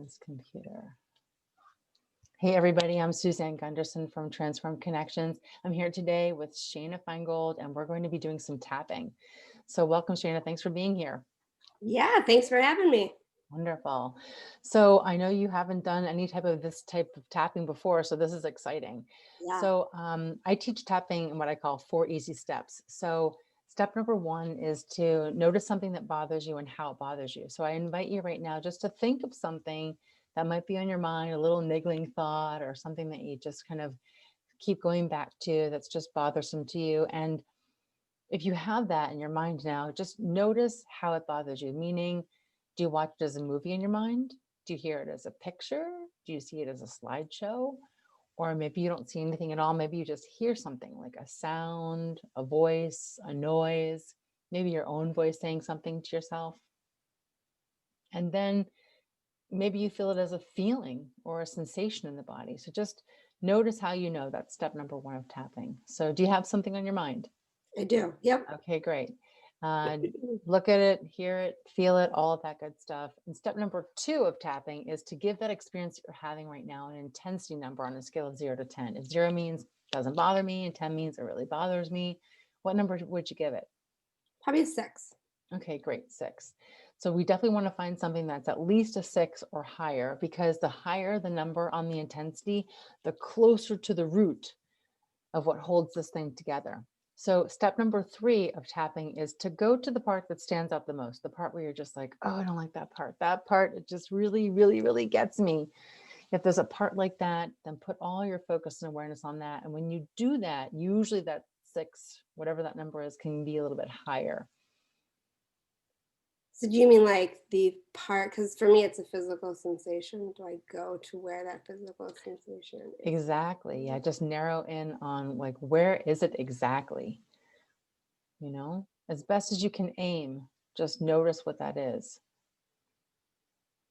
This computer. Hey everybody, I'm Suzanne Gundersen from Transform Connections. I'm here today with Shana Feingold, and we're going to be doing some tapping. So welcome, Shana. Thanks for being here. Yeah, thanks for having me. Wonderful. So I know you haven't done any type of tapping before, so this is exciting. Yeah. So I teach tapping in what I call 4 easy steps. So step number 1 is to notice something that bothers you and how it bothers you. So I invite you right now just to think of something that might be on your mind, a little niggling thought or something that you just kind of keep going back to that's just bothersome to you. And if you have that in your mind now, just notice how it bothers you. Meaning, do you watch it as a movie in your mind? Do you hear it as a picture? Do you see it as a slideshow? Or maybe you don't see anything at all. Maybe you just hear something like a sound, a voice, a noise, maybe your own voice saying something to yourself. And then maybe you feel it as a feeling or a sensation in the body. So just notice how you know. That's step number 1 of tapping. So do you have something on your mind? I do. Yep. Okay, great. Look at it, hear it, feel it, all of that good stuff. And step number 2 of tapping is to give that experience that you're having right now an intensity number on a scale of 0 to 10. If 0 means doesn't bother me and 10 means it really bothers me, what number would you give it? Probably 6. Okay, great, 6. So we definitely want to find something that's at least a 6 or higher, because the higher the number on the intensity, the closer to the root of what holds this thing together. So step number 3 of tapping is to go to the part that stands out the most, the part where you're just like, oh, I don't like that part. That part, it just really, really, really gets me. If there's a part like that, then put all your focus and awareness on that. And when you do that, usually that 6, whatever that number is, can be a little bit higher. So do you mean like the part, because for me it's a physical sensation. Do I go to where that physical sensation is? Exactly. Yeah, just narrow in on like, where is it exactly? You know, as best as you can aim, just notice what that is.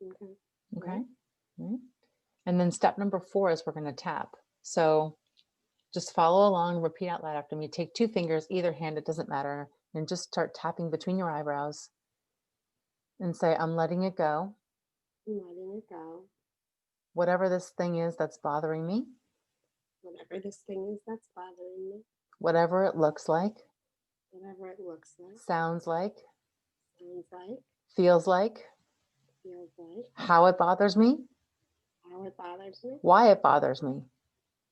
Okay. Right. And then step number 4 is we're going to tap. So just follow along, repeat out loud after me. Take 2 fingers, either hand, it doesn't matter, and just start tapping between your eyebrows and say, I'm letting it go. I'm letting it go. Whatever this thing is that's bothering me. Whatever this thing is that's bothering me. Whatever it looks like. Whatever it looks like. Sounds like. Sounds like. Feels like. Feels like. How it bothers me. How it bothers me. Why it bothers me.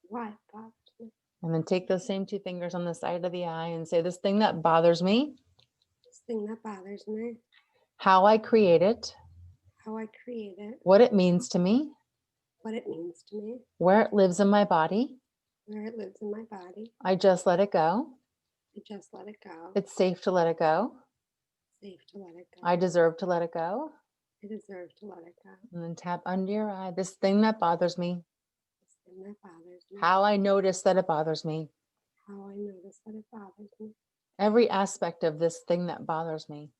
Why it bothers me. And then take those same 2 fingers on the side of the eye and say, this thing that bothers me. This thing that bothers me. How I create it. How I create it. What it means to me. What it means to me. Where it lives in my body. Where it lives in my body. I just let it go. I just let it go. It's safe to let it go. Safe to let it go. I deserve to let it go. I deserve to let it go. And then tap under your eye, this thing that bothers me. This thing that bothers me. How I notice that it bothers me. How I notice that it bothers me. Every aspect of this thing that bothers me.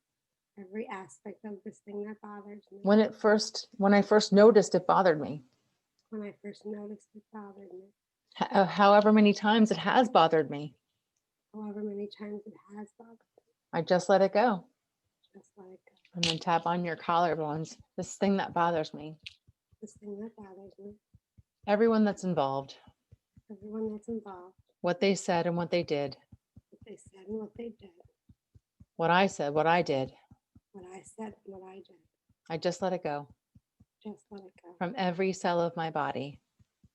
Every aspect of this thing that bothers me. When I first noticed it bothered me. When I first noticed it bothered me. However many times it has bothered me. However many times it has bothered me. I just let it go. Just let it go. And then tap on your collarbones. This thing that bothers me. This thing that bothers me. Everyone that's involved. Everyone that's involved. What they said and what they did. What they said and what they did. What I said, what I did. What I said and what I did. I just let it go. Just let it go. From every cell of my body.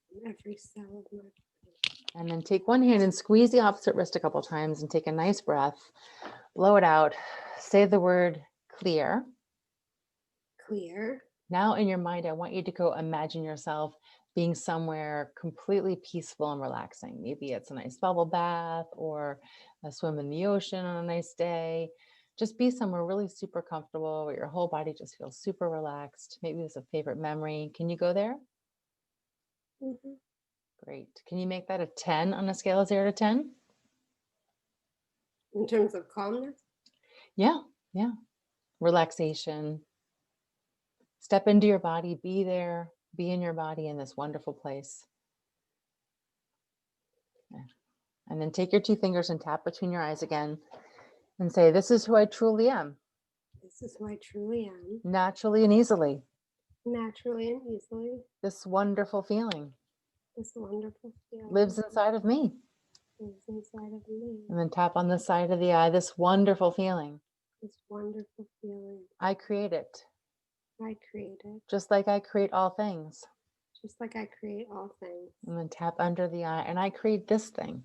From every cell of my body. And then take one hand and squeeze the opposite wrist a couple times and take a nice breath. Blow it out. Say the word clear. Clear. Now in your mind, I want you to go imagine yourself being somewhere completely peaceful and relaxing. Maybe it's a nice bubble bath or a swim in the ocean on a nice day. Just be somewhere really super comfortable where your whole body just feels super relaxed. Maybe it's a favorite memory. Can you go there? Mm-hmm. Great. Can you make that a 10 on a scale of 0 to 10? In terms of calmness? Yeah. Relaxation. Step into your body, be there, be in your body in this wonderful place. And then take your 2 fingers and tap between your eyes again and say, this is who I truly am. This is who I truly am. Naturally and easily. naturally and easily. This wonderful feeling This wonderful feeling lives inside of me. lives inside of me. And then tap on the side of the eye. This wonderful feeling. This wonderful feeling. I create it. I create it. Just like I create all things. Just like I create all things. And then tap under the eye. And I create this thing.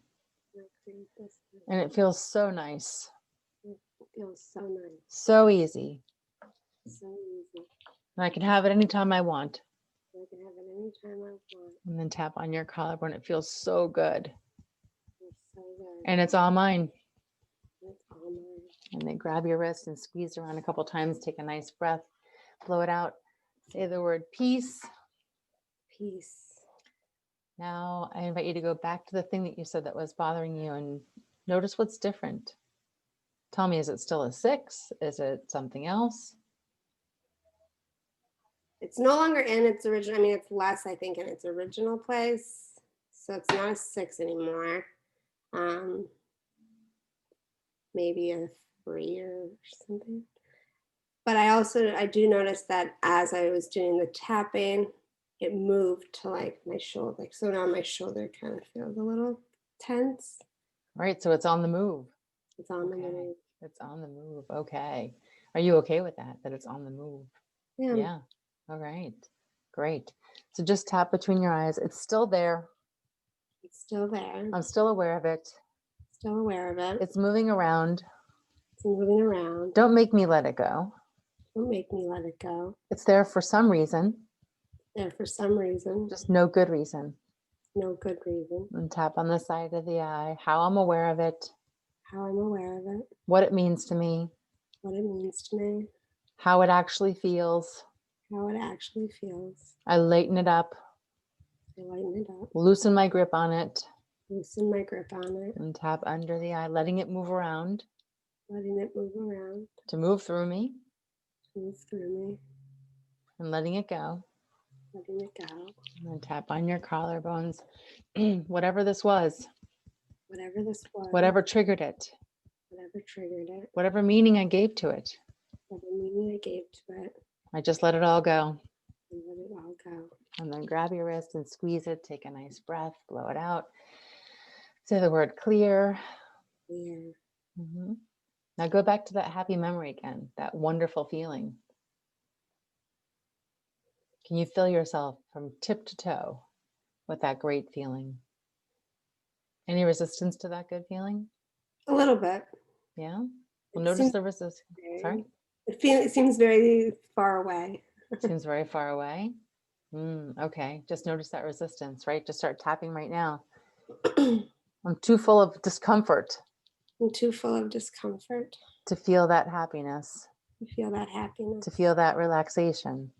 I create this thing. And it feels so nice. It feels so nice. So easy. So easy. And I can have it anytime I want. I can have it anytime I want. And then tap on your collarbone. It feels so good. It's so good. And it's all mine. It's all mine. And then grab your wrist and squeeze around a couple times. Take a nice breath. Blow it out. Say the word peace. Peace. Now I invite you to go back to the thing that you said that was bothering you and notice what's different. Tell me, is it still a 6? Is it something else? It's no longer in its original, I mean, it's less, I think, in its original place. So it's not a 6 anymore. Maybe a 3 or something. But I do notice that as I was doing the tapping, it moved to like my shoulder. Like, so now my shoulder kind of feels a little tense. Right, so it's on the move. It's on the Okay. move. It's on the move. Okay. Are you okay with that it's on the move? Yeah. Yeah. All right. Great. So just tap between your eyes. It's still there. It's still there. I'm still aware of it. Still aware of it. It's moving around. It's moving around. Don't make me let it go. Don't make me let it go. It's there for some reason. There for some reason. Just no good reason. No good reason. And tap on the side of the eye. How I'm aware of it. How I'm aware of it. What it means to me. What it means to me. How it actually feels. How it actually feels. I lighten it up. I lighten it up. Loosen my grip on it. Loosen my grip on it. And tap under the eye, letting it move around. Letting it move around. To move through me. Move through me. And letting it go. Letting it go. And then tap on your collarbones. Whatever this was. Whatever this was. Whatever triggered it. Whatever triggered it. Whatever meaning I gave to it. Whatever meaning I gave to it. I just let it all go. And let it all go. And then grab your wrist and squeeze it. Take a nice breath. Blow it out. Say the word clear. Clear. Mm-hmm. Now go back to that happy memory again. That wonderful feeling. Can you feel yourself from tip to toe with that great feeling? Any resistance to that good feeling? A little bit. Yeah. Well, It notice seems the resistance. Sorry? It seems very far away. Seems very far away. Okay. Just notice that resistance, right? Just start tapping right now. I'm too full of discomfort I'm too full of discomfort to feel that happiness, to feel that happiness, to feel that relaxation.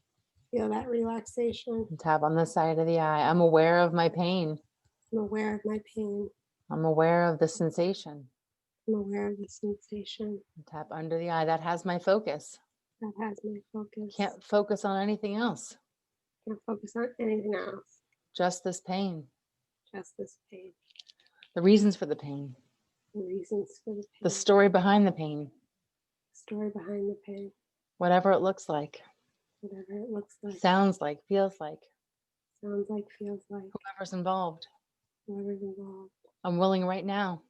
feel that relaxation. And tap on the side of the eye. I'm aware of my pain. I'm aware of my pain. I'm aware of the sensation. I'm aware of the sensation. And tap under the eye. That has my focus. That has my focus. Can't focus on anything else. Can't focus on anything else. Just this pain. Just this pain. The reasons for the pain. The reasons for the pain. The story behind the pain. Story behind the pain. Whatever it looks like. Whatever it looks like. Sounds like, feels like. Sounds like, feels like. Whoever's involved. Whoever's involved. I'm willing right now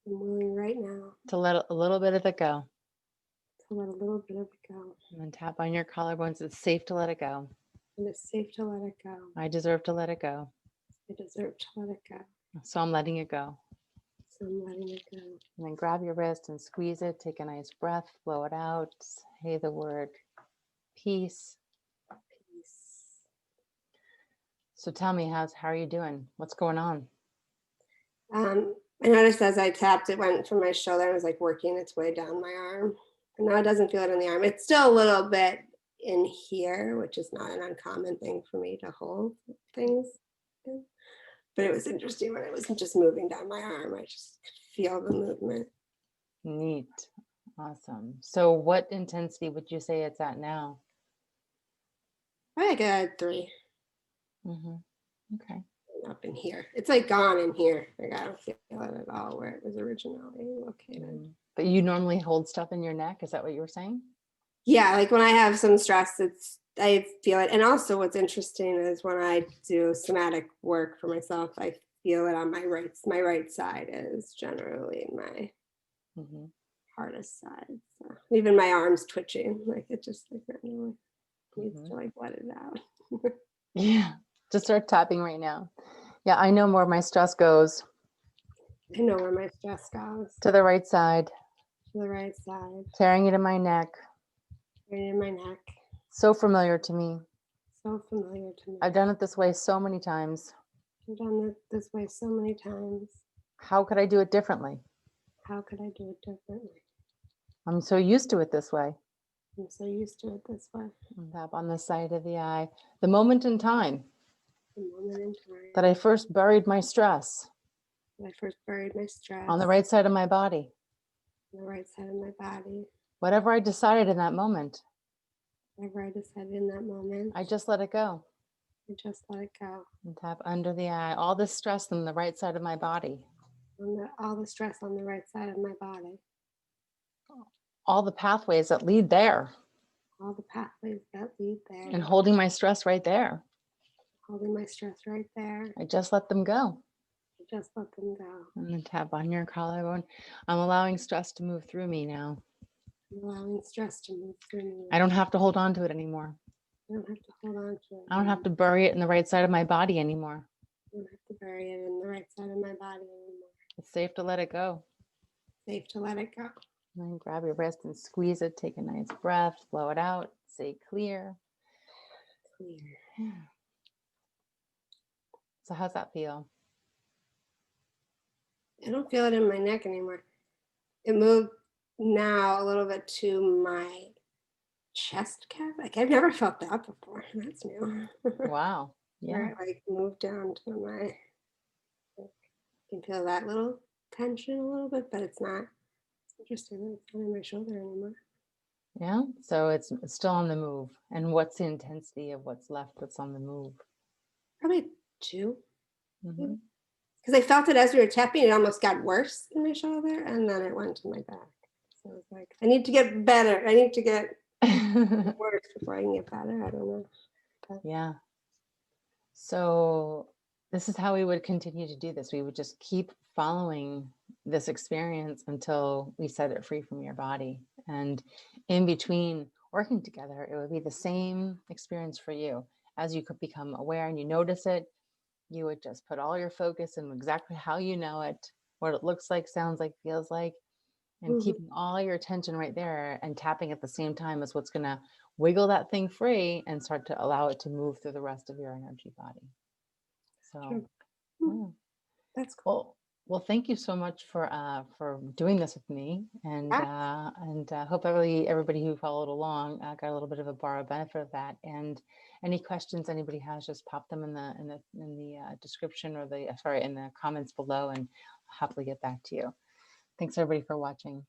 I'm willing right now to let a little bit of it go. to let a little bit of it go. And then tap on your collarbones. It's safe to let it go. And it's safe to let it go. I deserve to let it go. I deserve to let it go. So I'm letting it go. So I'm letting it go. And then grab your wrist and squeeze it. Take a nice breath. Blow it out. Say the word peace. Peace. So tell me, how are you doing? What's going on? I noticed as I tapped, it went from my shoulder and was like working its way down my arm. And now it doesn't feel it in the arm. It's still a little bit in here, which is not an uncommon thing for me to hold things. But it was interesting when it was just moving down my arm. I just could feel the movement. Neat. Awesome. So what intensity would you say it's at now? I think I had 3. Okay. Up in here. It's like gone in here. Like I don't feel it at all where it was originally located. But you normally hold stuff in your neck? Is that what you were saying? Yeah, like when I have some stress, I feel it. And also what's interesting is when I do somatic work for myself, I feel it on my right side is generally my hardest side. So even my arms twitching, like it just like randomly needs to like let it out. Yeah, just start tapping right now. Yeah, I know where my stress goes. I know where my stress goes. To the right side. To the right side. Tearing it in my neck. Right in my neck. So familiar to me. So familiar to me. I've done it this way so many times. I've done it this way so many times. How could I do it differently? How could I do it differently? I'm so used to it this way. I'm so used to it this way. And tap on the side of the eye. The moment in time. The moment in time. That I first buried my stress. That I first buried my stress. On the right side of my body. On the right side of my body. Whatever I decided in that moment. Whatever I decided in that moment. I just let it go. I just let it go. And tap under the eye. All the stress on the right side of my body. All the stress on the right side of my body. All the pathways that lead there. All the pathways that lead there. And holding my stress right there. Holding my stress right there. I just let them go. I just let them go. And then tap on your collarbone. I'm allowing stress to move through me now. I'm allowing stress to move through me. I don't have to hold on to it anymore. I don't have to hold on to it. I don't have to bury it in the right side of my body anymore. I don't have to bury it in the right side of my body anymore. It's safe to let it go. Safe to let it go. And then grab your wrist and squeeze it. Take a nice breath. Blow it out. Say clear. Clear. Yeah. So how's that feel? I don't feel it in my neck anymore. It moved now a little bit to my chest cavity. Like I've never felt that before. That's new. Wow. Yeah. Where it like moved down to my, you can feel that little tension a little bit, but it's not. It's interesting that it's not in my shoulder anymore. Yeah. So it's still on the move. And what's the intensity of what's left that's on the move? Probably 2. Mm-hmm. Because I felt it as we were tapping, it almost got worse in my shoulder, and then it went to my back. So I was like, I need to get better. I need to get worse before I can get better. I don't know. But Yeah. So this is how we would continue to do this. We would just keep following this experience until we set it free from your body. And in between working together, it would be the same experience for you. As you could become aware and you notice it, you would just put all your focus in exactly how you know it, what it looks like, sounds like, feels like, and keeping all your attention right there and tapping at the same time is what's going to wiggle that thing free and start to allow it to move through the rest of your energy body. So, yeah. That's cool. Well, thank you so much for doing this with me, and hope everybody who followed along got a little bit of a borrowed benefit of that. And any questions anybody has, just pop them in the description or in the comments below, and I'll happily get back to you. Thanks everybody for watching.